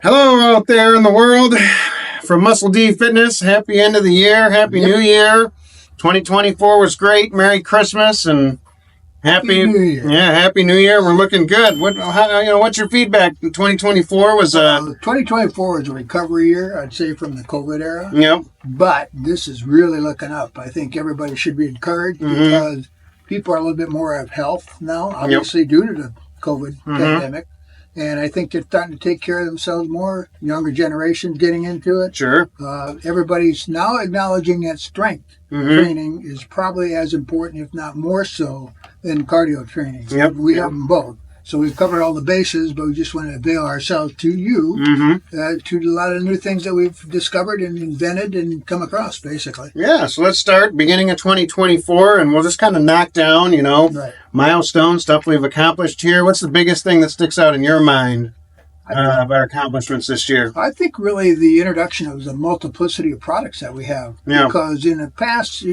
Hello out there in the world from Muscle D Fitness. Happy end of the year. Happy New Year. 2024 was great. Merry Christmas and happy New Year. Yeah, Happy New Year. We're looking good. What's your feedback? 2024 was 2024 is a recovery year, I'd say, from the COVID era. Yep. But this is really looking up. I think everybody should be encouraged because people are a little bit more of health now, obviously due to the COVID pandemic. And I think they're starting to take care of themselves more. Younger generations getting into it. Sure. Everybody's now acknowledging that strength training is probably as important, if not more so, than cardio training. Yep. We have them both. So we've covered all the bases, but we just want to avail ourselves to you to a lot of new things that we've discovered and invented and come across, basically. Yeah, so let's start beginning of 2024, and we'll just kind of knock down, milestones, stuff we've accomplished here. What's the biggest thing that sticks out in your mind of our accomplishments this year? I think really the introduction of the multiplicity of products that we have. Yeah. Because in the past,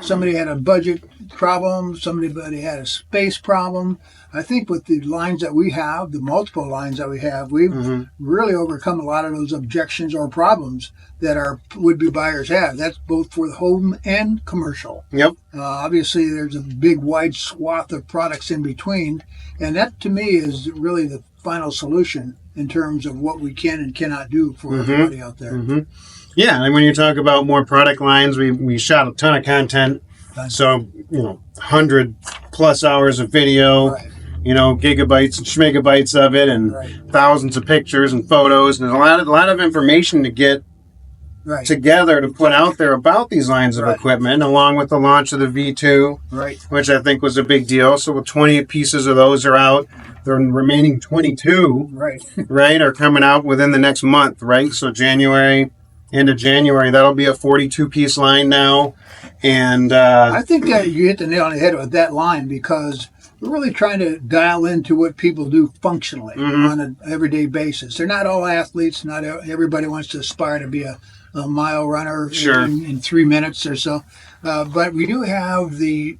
somebody had a budget problem, somebody had a space problem. I think with the lines that we have, the multiple lines that we have, we've really overcome a lot of those objections or problems that our would-be buyers have. That's both for the home and commercial. Yep. Obviously, there's a big, wide swath of products in between, and that, to me, is really the final solution in terms of what we can and cannot do for everybody out there. Yeah, and when you talk about more product lines, we shot a ton of content. So, 100 plus hours of video. Right. Gigabytes and schmegabytes of it, and thousands of pictures and photos, and a lot of information to get together to put out there about these lines of equipment, along with the launch of the V2, which I think was a big deal. So 20 pieces of those are out. The remaining 22, are coming out within the next month, right? So end of January, that'll be a 42-piece line now. And I think that you hit the nail on the head with that line, because we're really trying to dial into what people do functionally on an everyday basis. They're not all athletes. Not everybody wants to aspire to be a mile runner in 3 minutes or so. But we do have the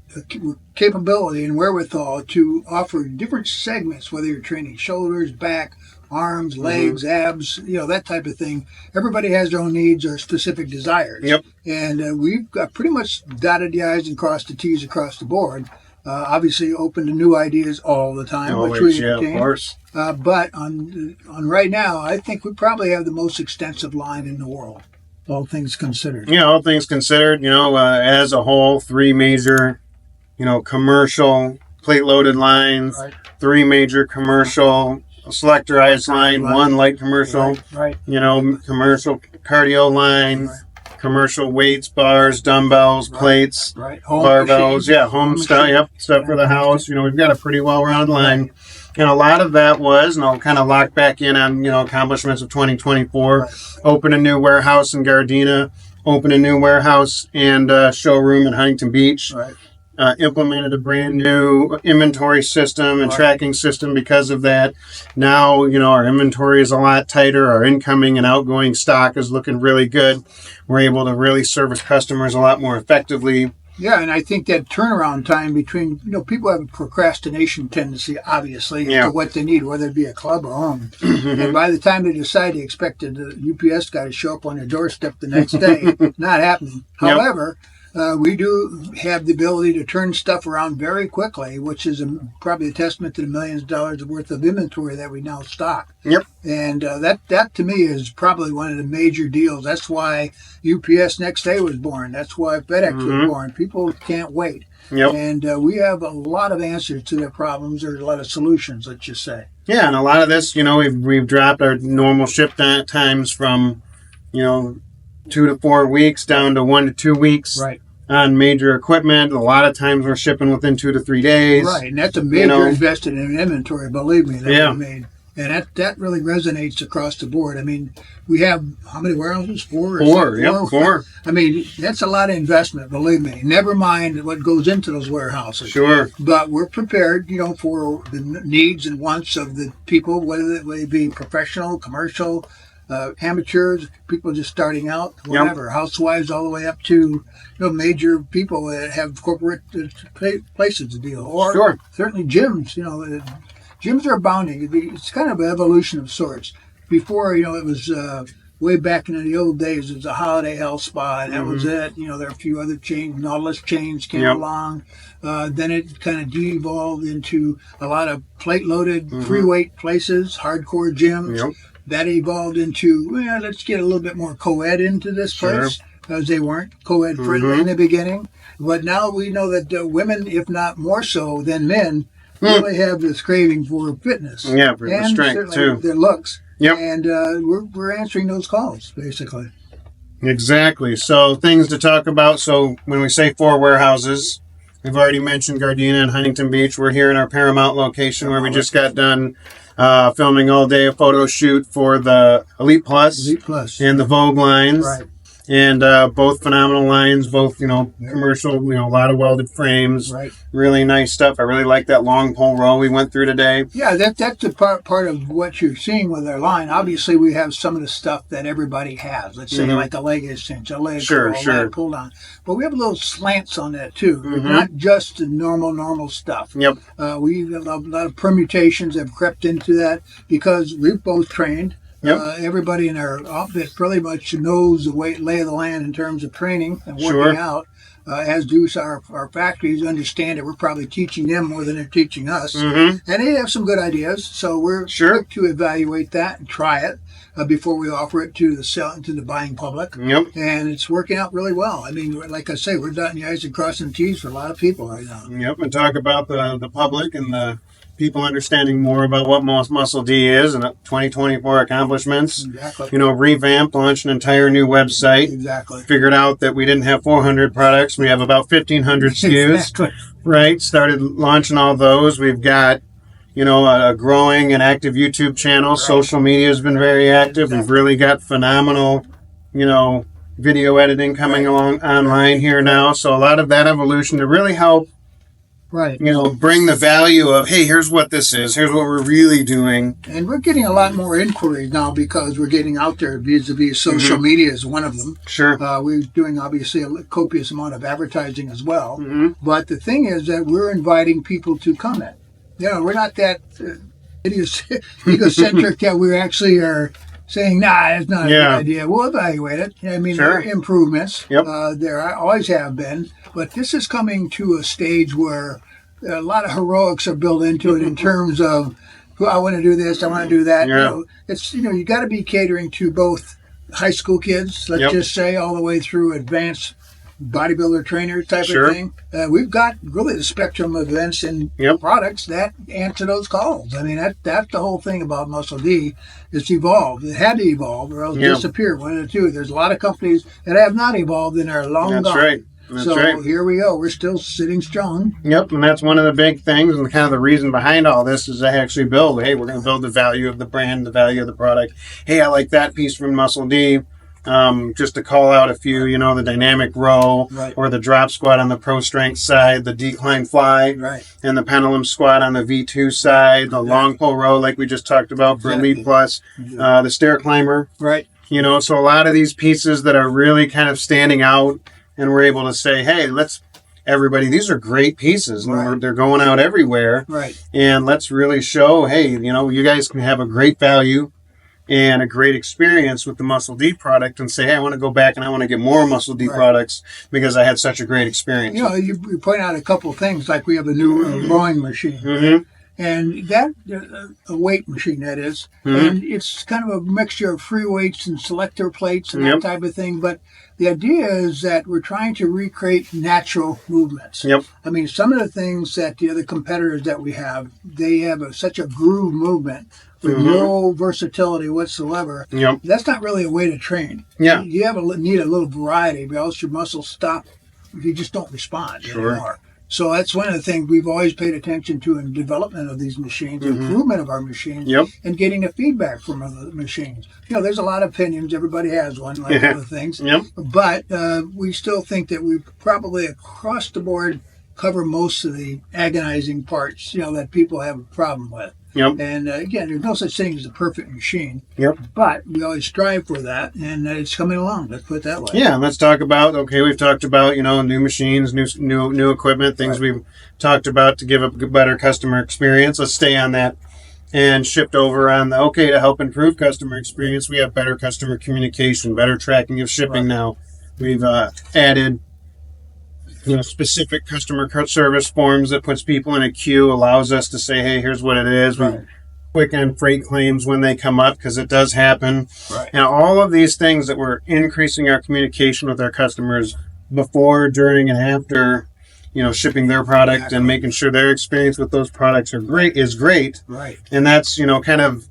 capability and wherewithal to offer different segments, whether you're training shoulders, back, arms, legs, abs, that type of thing. Everybody has their own needs or specific desires. Yep. And we've got pretty much dotted the I's and crossed the T's across the board. Obviously open to new ideas all the time. Always, which we of course. But on right now, I think we probably have the most extensive line in the world, all things considered. Yeah, all things considered, as a whole, 3 major, commercial plate-loaded lines, 3 major commercial selectorized line, 1 light commercial, commercial cardio line, commercial weights, bars, dumbbells, plates, barbells, home stuff, stuff for the house. We've got a pretty well-rounded line. And a lot of that was, and I'll kind of lock back in on, accomplishments of 2024, open a new warehouse in Gardena, open a new warehouse and showroom in Huntington Beach, implemented a brand new inventory system and tracking system because of that. Now, our inventory is a lot tighter. Our incoming and outgoing stock is looking really good. We're able to really service customers a lot more effectively. Yeah, and I think that turnaround time between, people have a procrastination tendency, obviously, to what they need, whether it be a club or home. And by the time they decide, they expect the UPS guy to show up on their doorstep the next day. Not happening. However, we do have the ability to turn stuff around very quickly, which is probably a testament to the millions of dollars worth of inventory that we now stock. Yep. And that to me is probably one of the major deals. That's why UPS Next Day was born. That's why FedEx was born. People can't wait. Yep. And we have a lot of answers to their problems, or a lot of solutions, let's just say. Yeah, and a lot of this, we've dropped our normal ship times from, 2 to 4 weeks down to 1 to 2 weeks. Right. On major equipment. A lot of times we're shipping within 2 to 3 days. Right, and that's a major invested in inventory, believe me, that we made. And that really resonates across the board. I mean, we have, how many warehouses? 4? Four. I mean, that's a lot of investment, believe me. Never mind what goes into those warehouses. Sure. But we're prepared, for the needs and wants of the people, whether they be professional, commercial, amateurs, people just starting out, whatever, housewives all the way up to major people that have corporate places to deal, or certainly gyms. Gyms are abounding. It's kind of an evolution of sorts. before, it was way back in the old days, it was a Holiday Health Spa, and that was it. There are a few other chains, Nautilus chains came along. Then it kind of de-evolved into a lot of plate-loaded free weight places, hardcore gyms. Yep. That evolved into, let's get a little bit more co-ed into this place, because they weren't co-ed friendly in the beginning. But now we know that women, if not more so than men, really have this craving for fitness. Yeah, for the and strength too. Their looks. Yep. And we're answering those calls, basically. Exactly. So things to talk about. So when we say 4 warehouses, we've already mentioned Gardena and Huntington Beach. We're here in our Paramount location where we just got done filming all day a photo shoot for the Elite Plus and the Vogue lines. Right. And both phenomenal lines, both, commercial, a lot of welded frames. Right. Really nice stuff. I really like that long pole row we went through today. Yeah, that's a part of what you're seeing with our line. Obviously, we have some of the stuff that everybody has. Let's say like a leg cinch, a leg curl, pull down. But we have little slants on that too. Not just the normal stuff. Yep. We have a lot of permutations have crept into that because we've both trained. Yep. Everybody in our outfit pretty much knows the lay of the land in terms of training and working out, as do our factories understand it. We're probably teaching them more than they're teaching us. And they have some good ideas, so we're quick to evaluate that and try it before we offer it to the buying public. Yep. And it's working out really well. I mean, like I say, we're dotting the I's and crossing the T's for a lot of people right now. Yep, and talk about the public and the people understanding more about what Muscle D is and 2024 accomplishments. Exactly. Revamped, launched an entire new website. Exactly. Figured out that we didn't have 400 products. We have about 1,500 SKUs. Exactly. Right. Started launching all those. We've got, a growing and active YouTube channel. Right. Social media has been very active. Exactly. We've really got phenomenal, video editing coming along online here now. So a lot of that evolution to really help bring the value of, hey, here's what this is. Here's what we're really doing. And we're getting a lot more inquiries now because we're getting out there vis-a-vis social media is one of them. Sure. We're doing, obviously, a copious amount of advertising as well. But the thing is that we're inviting people to comment. We're not that egocentric that we actually are saying, it's not a good idea. We'll evaluate it. I mean, there are improvements. Yep. There always have been. But this is coming to a stage where a lot of heroics are built into it in terms of, I want to do this, I want to do that. Yeah. You got to be catering to both high school kids, let's just say, all the way through advanced bodybuilder trainer type of thing. We've got really the spectrum of events and products that answer those calls. I mean, that's the whole thing about Muscle D. It's evolved. It had to evolve or else disappear. One of the two. There's a lot of companies that have not evolved and are long gone. That's right. So here we go. We're still sitting strong. Yep, and that's one of the big things and kind of the reason behind all this is to actually build. Hey, we're going to build the value of the brand, the value of the product. Hey, I like that piece from Muscle D. Just to call out a few, the dynamic row or the drop squat on the pro strength side, the decline fly and the pendulum squat on the V2 side, the long pull row like we just talked about for Elite Plus, the stair climber. Right. So a lot of these pieces that are really kind of standing out. And we're able to say, hey, everybody, these are great pieces. And they're going out everywhere. Right. And let's really show, hey, you guys can have a great value and a great experience with the Muscle D product and say, hey, I want to go back and I want to get more Muscle D products because I had such a great experience. You point out a couple of things, like we have a new rowing machine. And that, a weight machine, that is. And it's kind of a mixture of free weights and selector plates and that type of thing. But the idea is that we're trying to recreate natural movements. I mean, some of the things that the other competitors that we have, they have such a groove movement with no versatility whatsoever. That's not really a way to train. You need a little variety, or else your muscles stop. You just don't respond anymore. So that's one of the things we've always paid attention to in development of these machines, improvement of our machines, and getting the feedback from the machines. There's a lot of opinions. Everybody has one, like other things. But we still think that we probably across the board cover most of the agonizing parts, that people have a problem with. And again, there's no such thing as a perfect machine. But we always strive for that, and it's coming along. Let's put it that way. Yeah, and let's talk about. We've talked about new machines, new equipment, things we've talked about to give a better customer experience. Let's stay on that and shipped over on the to help improve customer experience. We have better customer communication, better tracking of shipping now. We've added specific customer service forms that puts people in a queue, allows us to say, hey, here's what it is. Right. We're quick on freight claims when they come up, because it does happen. Right. Now, all of these things that we're increasing our communication with our customers before, during, and after, shipping their product and making sure their experience with those products is great. Right. And that's, kind of,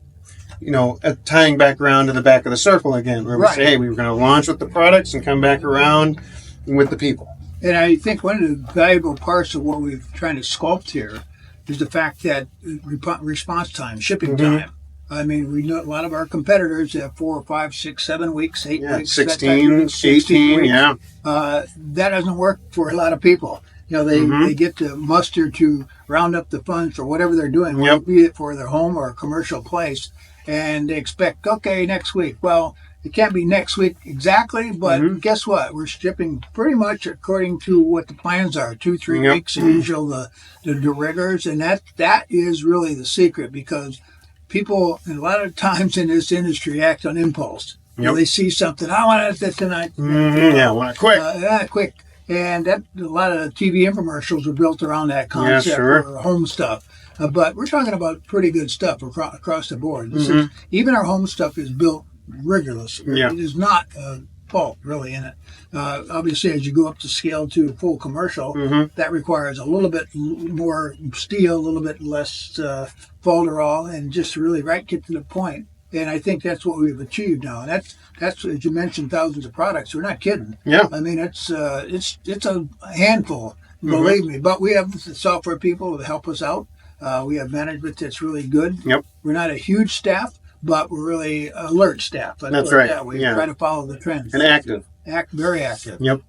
tying back around to the back of the circle again, where we say, hey, we were going to launch with the products and come back around with the people. And I think one of the valuable parts of what we're trying to sculpt here is the fact that response time, shipping time. I mean, we know a lot of our competitors have 4 or 5, 6, 7 weeks, 8 weeks, 16, 18, weeks. yeah. That doesn't work for a lot of people. They get to muster to round up the funds for whatever they're doing, whether it be for their home or a commercial place, and they expect, next week. Well, it can't be next week exactly, but guess what? We're shipping pretty much according to what the plans are, 2-3 weeks, and usually the rigors, and that is really the secret, because people, a lot of times in this industry, act on impulse. They see something, I want it tonight. I want it quick. Quick. And a lot of TV infomercials are built around that concept or home stuff. But we're talking about pretty good stuff across the board. Even our home stuff is built rigorously. It is not fault really in it. Obviously, as you go up the scale to full commercial, that requires a little bit more steel, a little bit less folderol, and just really get to the point. And I think that's what we've achieved now. And that's as you mentioned, thousands of products. We're not kidding. Yeah. I mean, it's a handful, believe me. But we have the software people that help us out. We have management that's really good. Yep. We're not a huge staff, but we're really alert staff. That's right. Yeah, we try to follow the trends. And active. Very active. Yep.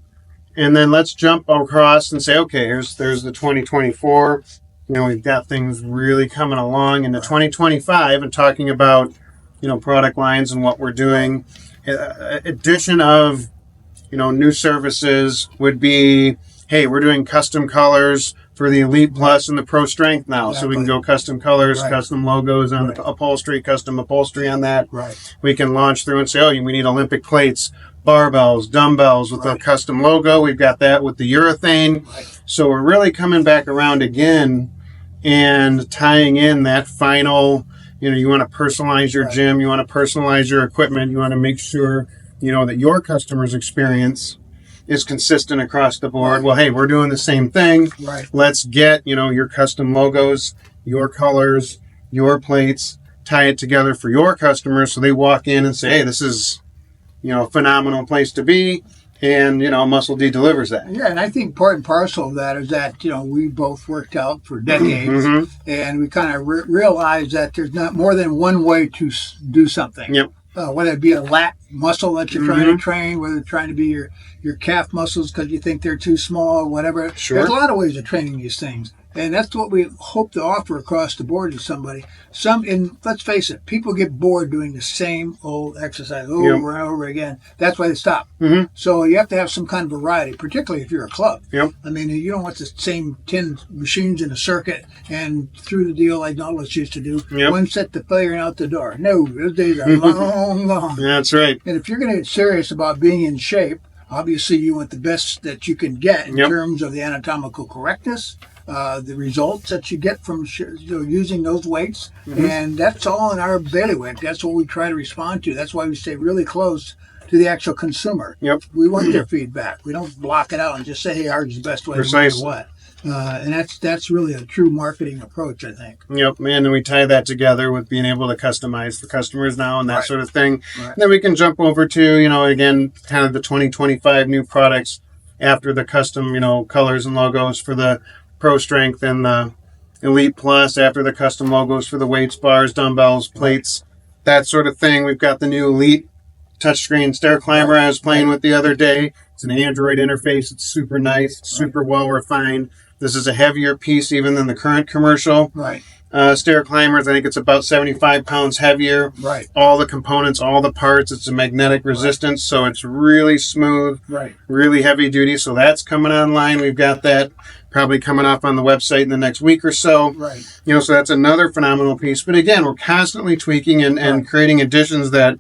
And then let's jump across and say, there's the 2024. We've got things really coming along into 2025 and talking about, product lines and what we're doing. Addition of, new services would be, hey, we're doing custom colors for the Elite Plus and the Pro Strength now. So we can go custom colors, custom logos on the upholstery, custom upholstery on that. Right. We can launch through and say, we need Olympic plates, barbells, dumbbells with a custom logo. We've got that with the urethane. Right. So we're really coming back around again and tying in that final, you want to personalize your gym, you want to personalize your equipment, you want to make sure, that your customer's experience is consistent across the board. Well, hey, we're doing the same thing. Right. Let's get, your custom logos, your colors, your plates, tie it together for your customers so they walk in and say, hey, this is, a phenomenal place to be. And, Muscle D delivers that. Yeah, and I think part and parcel of that is that, we both worked out for decades, and we kind of realized that there's not more than one way to do something. Yep. Whether it be a lat muscle that you're trying to train, whether it's trying to be your calf muscles because you think they're too small or whatever. Sure. There's a lot of ways of training these things. And that's what we hope to offer across the board to somebody. And let's face it, people get bored doing the same old exercise over and over again. That's why they stop. So you have to have some kind of variety, particularly if you're a club. Yep. I mean, you don't want the same 10 machines in a circuit and through the deal like Nautilus used to do. One set to failure and out the door. No, those days are long gone. That's right. And if you're going to get serious about being in shape, obviously you want the best that you can get in terms of the anatomical correctness, the results that you get from using those weights, and that's all in our bailiwick. That's what we try to respond to. That's why we stay really close to the actual consumer. Yep. We want their feedback. We don't block it out and just say, hey, ours is the best way, no matter what. And that's really a true marketing approach, I think. Yep, and we tie that together with being able to customize for customers now and that sort of thing. Right. Then we can jump over to, again, kind of the 2025 new products after the custom, colors and logos for the Pro Strength and the Elite Plus, after the custom logos for the weights, bars, dumbbells, plates, that sort of thing. We've got the new Elite touchscreen stair climber I was playing with the other day. It's an Android interface. It's super nice, super well refined. This is a heavier piece even than the current commercial stair climbers. I think it's about 75 pounds heavier. Right. All the components, all the parts. It's a magnetic resistance, so it's really smooth, really heavy duty. So that's coming online. We've got that probably coming up on the website in the next week or so. Right. So that's another phenomenal piece. But again, we're constantly tweaking and creating additions that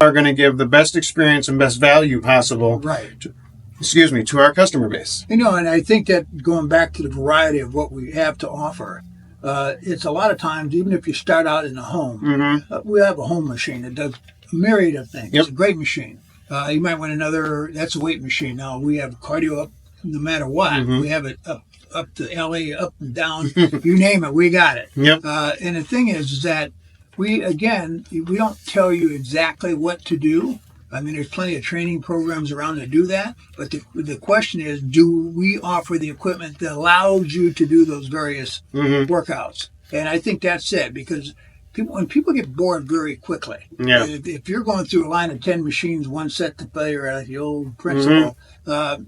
are going to give the best experience and best value possible. Right. To our customer base. And I think that going back to the variety of what we have to offer, it's a lot of times, even if you start out in a home, we have a home machine that does a myriad of things. It's a great machine. You might want that's a weight machine. Now, we have cardio up no matter what. We have it up to LA, up and down, you name it, we got it. Yep. And the thing is that we don't tell you exactly what to do. I mean, there's plenty of training programs around to do that. But the question is, do we offer the equipment that allows you to do those various workouts? And I think that's it, because when people get bored very quickly, if you're going through a line of 10 machines, one set to failure, like the old principle,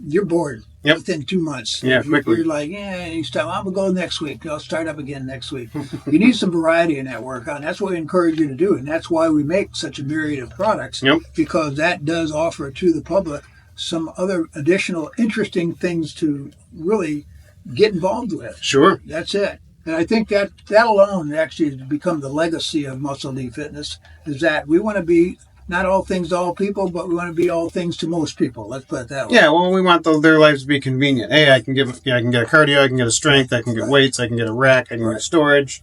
you're bored within 2 months. Quickly. You're like, you stop. I'm going to go next week. I'll start up again next week. You need some variety in that workout, and that's what we encourage you to do. And that's why we make such a myriad of products, because that does offer to the public some other additional interesting things to really get involved with. Sure. That's it. And I think that alone actually has become the legacy of Muscle D Fitness, is that we want to be not all things to all people, but we want to be all things to most people. Let's put it that way. Yeah, well, we want their lives to be convenient. Hey, I can get a cardio, I can get a strength, I can get weights, I can get a rack, I can get storage.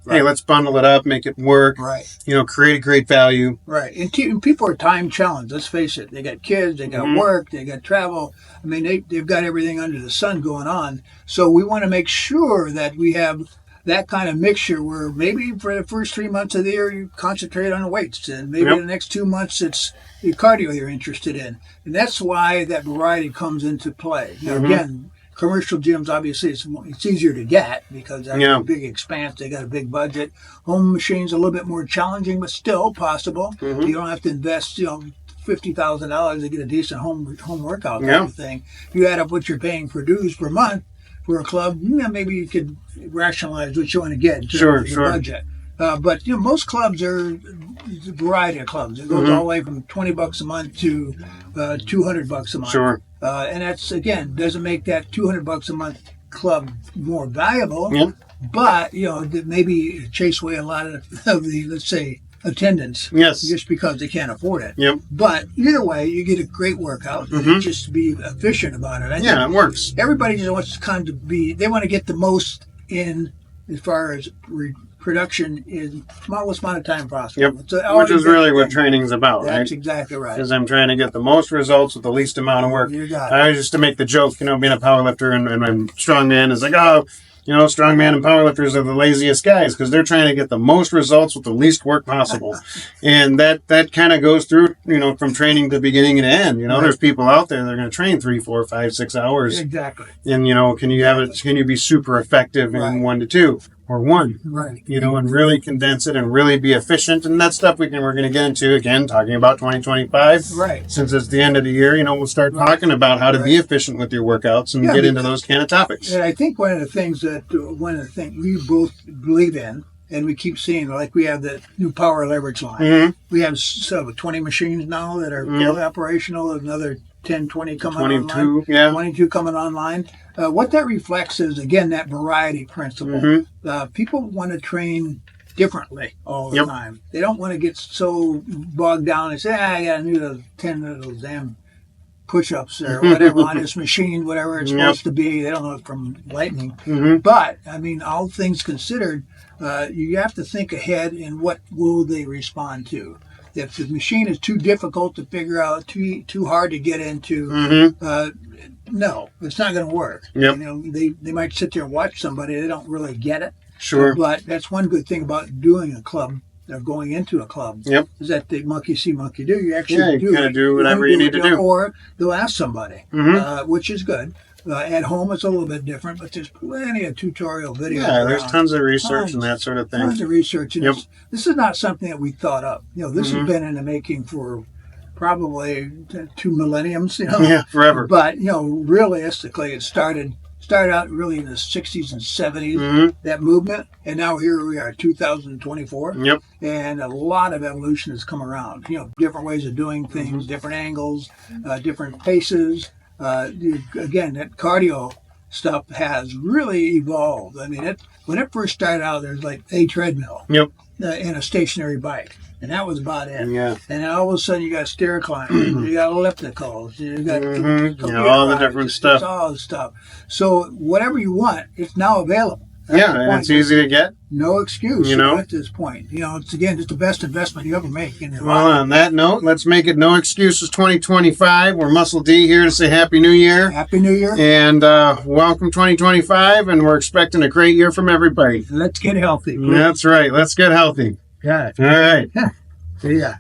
Hey, let's bundle it up, make it work. Right. Create a great value. Right. And people are time challenged. Let's face it. They got kids, they got work, they got travel. I mean, they've got everything under the sun going on. So we want to make sure that we have that kind of mixture where maybe for the first 3 months of the year you concentrate on the weights, and maybe the next 2 months it's the cardio you're interested in. And that's why that variety comes into play. Now, again, commercial gyms, obviously, it's easier to get because that's a big expanse. They got a big budget. Home machines a little bit more challenging, but still possible. You don't have to invest, $50,000 to get a decent home workout type of thing. You add up what you're paying for dues per month for a club, maybe you could rationalize what you want to get in terms of your budget. But most clubs are a variety of clubs. It goes all the way from $20 a month to $200 a month. Sure. And that's, again, doesn't make that $200 a month club more valuable. But maybe chase away a lot of the, let's say, attendance. Just because they can't afford it. But either way, you get a great workout. Just be efficient about it. It works. Everybody just wants to kind of they want to get the most in as far as production in smallest amount of time possible. Which is really what training's about, right? That's exactly right. Because I'm trying to get the most results with the least amount of work. You got it. I always used to make the joke, being a powerlifter and I'm strongman is like, strongman and powerlifters are the laziest guys because they're trying to get the most results with the least work possible. And that kind of goes through, from training to beginning to end. There's people out there that are going to train 3, 4, 5, 6 hours. Exactly. And, can you be super effective in 1 to 2 or 1? Right. And really condense it and really be efficient. And that stuff we're going to get into, again, talking about 2025. Right. Since it's the end of the year, we'll start talking about how to be efficient with your workouts and get into those kind of topics. And I think one of the things we both believe in, and we keep seeing, like we have the new power leverage line. We have 20 machines now that are fully operational, another 10, 20 coming 22, online. 22 coming online. What that reflects is, again, that variety principle. People want to train differently all the time. They don't want to get so bogged down and say, I got to do those 10 of those damn push-ups or whatever on this machine, whatever it's supposed to be. They don't know it from lightning. But, all things considered, you have to think ahead in what will they respond to. If the machine is too difficult to figure out, too hard to get into, no, it's not going to work. They might sit there and watch somebody. They don't really get it. Sure. But that's one good thing about doing a club. Going into a club is that the monkey see, monkey do. You actually do whatever you need to do. Or they'll ask somebody, which is good. At home, it's a little bit different, but there's plenty of tutorial videos. There's tons of research and that sort of thing. Tons of research. And this is not something that we thought up. This has been in the making for probably 2 millenniums. Forever. But, realistically, it started out really in the 60s and 70s, that movement, and now here we are, 2024, and a lot of evolution has come around. Different ways of doing things, different angles, different paces. Again, that cardio stuff has really evolved. I mean, when it first started out, there's like a treadmill Yep. and a stationary bike, and that was about it. Yeah. And then all of a sudden, you got stair climbers, you got ellipticals, you got all the different stuff. It's all the stuff. So whatever you want, it's now available. That's the Yeah, and point. it's easy to get. No excuse, You know? at this point. It's again just the best investment you ever make in your Well, life. on that note, let's make it no excuses 2025. We're Muscle D here to say Happy New Year. Happy New Year. And welcome 2025, and we're expecting a great year from everybody. Let's get healthy. That's right. Let's get healthy. Got it. All right. See ya.